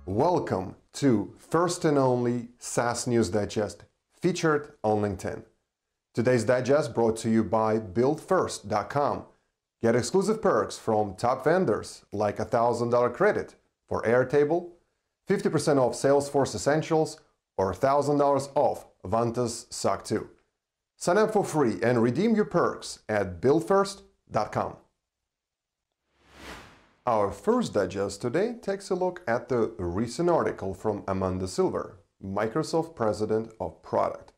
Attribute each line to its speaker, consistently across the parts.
Speaker 1: Welcome to first and only SaaS News Digest, featured on LinkedIn. Today's digest brought to you by buildfirst.com. Get exclusive perks from top vendors like $1,000 credit for Airtable, 50% off Salesforce Essentials, or $1,000 off Vanta's SOC 2. Sign up for free and redeem your perks at buildfirst.com. Our first digest today takes a look at the recent article from Amanda Silver, Microsoft President of Product.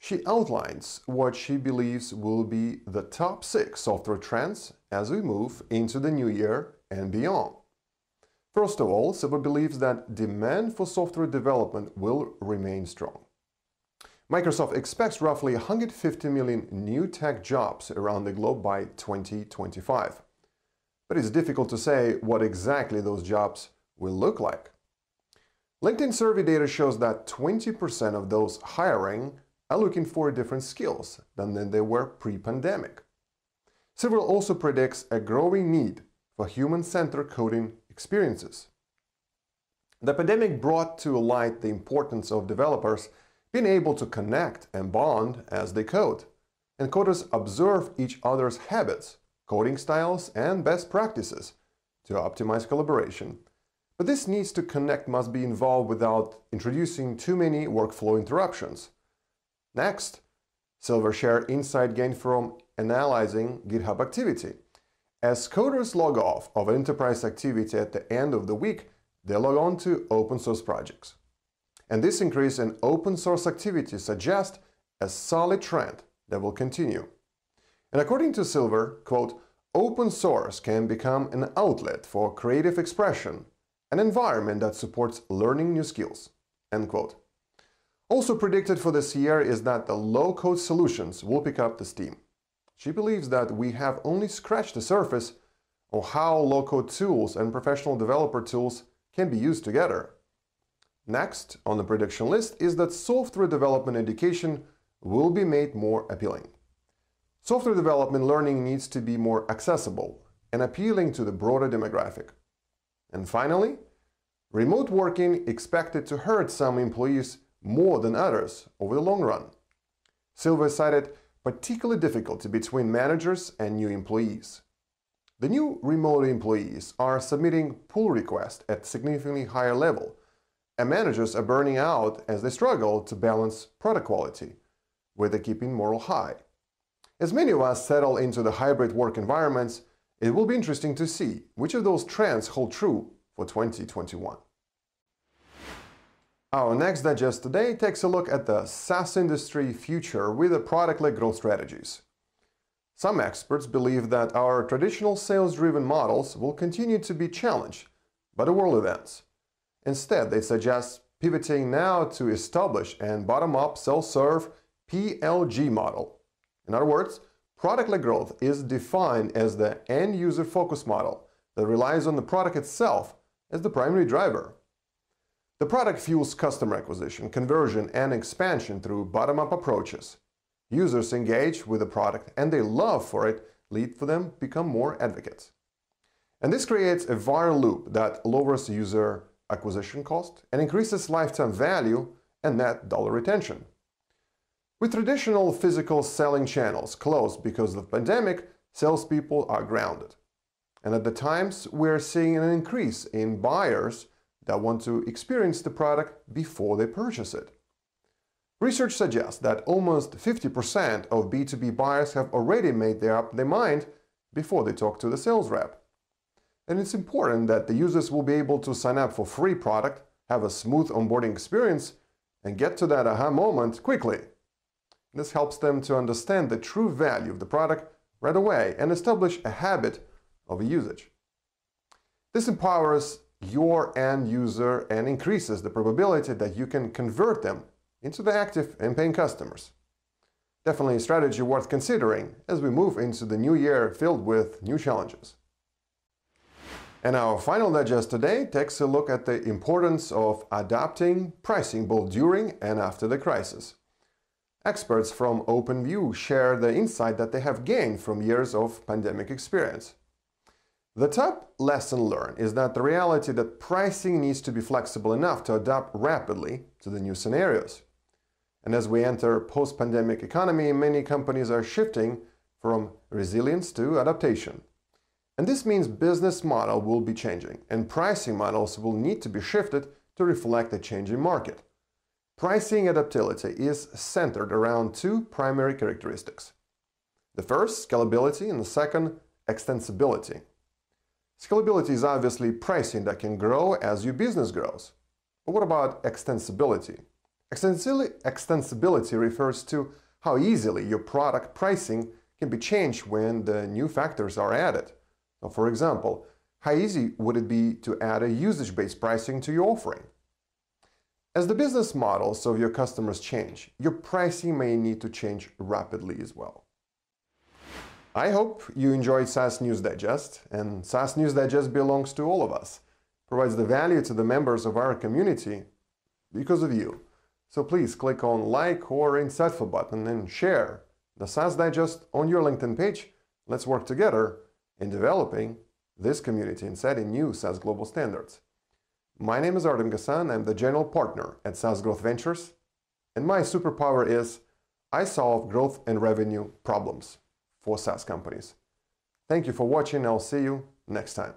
Speaker 1: She outlines what she believes will be the top 6 software trends as we move into the new year and beyond. First of all, Silver believes that demand for software development will remain strong. Microsoft expects roughly 150 million new tech jobs around the globe by 2025. But it's difficult to say what exactly those jobs will look like. LinkedIn survey data shows that 20% of those hiring are looking for different skills than they were pre-pandemic. Silver also predicts a growing need for human-centered coding experiences. The pandemic brought to light the importance of developers being able to connect and bond as they code, and coders observe each other's habits, coding styles, and best practices to optimize collaboration. But this needs to connect must be involved without introducing too many workflow interruptions. Next, Silver shared insight gained from analyzing GitHub activity. As coders log off of enterprise activity at the end of the week, they log on to open source projects. And this increase in open source activity suggests a solid trend that will continue. And according to Silver, quote, open source can become an outlet for creative expression, an environment that supports learning new skills, end quote. Also predicted for this year is that the low-code solutions will pick up the steam. She believes that we have only scratched the surface of how low-code tools and professional developer tools can be used together. Next on the prediction list is that software development education will be made more appealing. Software development learning needs to be more accessible and appealing to the broader demographic. And finally, remote working expected to hurt some employees more than others over the long run. Silver cited particular difficulty between managers and new employees. The new remote employees are submitting pull requests at significantly higher level, and managers are burning out as they struggle to balance product quality with the keeping morale high. As many of us settle into the hybrid work environments, it will be interesting to see which of those trends hold true for 2021. Our next digest today takes a look at the SaaS industry future with the product-led growth strategies. Some experts believe that our traditional sales-driven models will continue to be challenged by the world events. Instead, they suggest pivoting now to establish and bottom-up self-serve PLG model. In other words, product-led growth is defined as the end-user focus model that relies on the product itself as the primary driver. The product fuels customer acquisition, conversion, and expansion through bottom-up approaches. Users engage with the product and their love for it lead for them to become more advocates. And this creates a viral loop that lowers user acquisition cost and increases lifetime value and net dollar retention. With traditional physical selling channels closed because of the pandemic, salespeople are grounded. And at the times, we're seeing an increase in buyers that want to experience the product before they purchase it. Research suggests that almost 50% of B2B buyers have already made up their mind before they talk to the sales rep. And it's important that the users will be able to sign up for free product, have a smooth onboarding experience, and get to that aha moment quickly. This helps them to understand the true value of the product right away and establish a habit of usage. This empowers your end user and increases the probability that you can convert them into the active and paying customers. Definitely a strategy worth considering as we move into the new year filled with new challenges. And our final digest today takes a look at the importance of adapting pricing both during and after the crisis. Experts from OpenView share the insight that they have gained from years of pandemic experience. The top lesson learned is that the reality that pricing needs to be flexible enough to adapt rapidly to the new scenarios. And as we enter post-pandemic economy, many companies are shifting from resilience to adaptation. And this means business model will be changing, and pricing models will need to be shifted to reflect the changing market. Pricing adaptability is centered around two primary characteristics. The first, scalability, and the second, extensibility. Scalability is obviously pricing that can grow as your business grows. But what about extensibility? Extensibility refers to how easily your product pricing can be changed when the new factors are added. So for example, how easy would it be to add a usage-based pricing to your offering? As the business models of your customers change, your pricing may need to change rapidly as well. I hope you enjoyed SaaS News Digest, and SaaS News Digest belongs to all of us, provides the value to the members of our community because of you. So please click on like or insightful button and share the SaaS Digest on your LinkedIn page. Let's work together in developing this community and setting new SaaS global standards. My name is Artem Gasan. I'm the general partner at SaaS Growth Ventures, and my superpower is I solve growth and revenue problems for SaaS companies. Thank you for watching. I'll see you next time.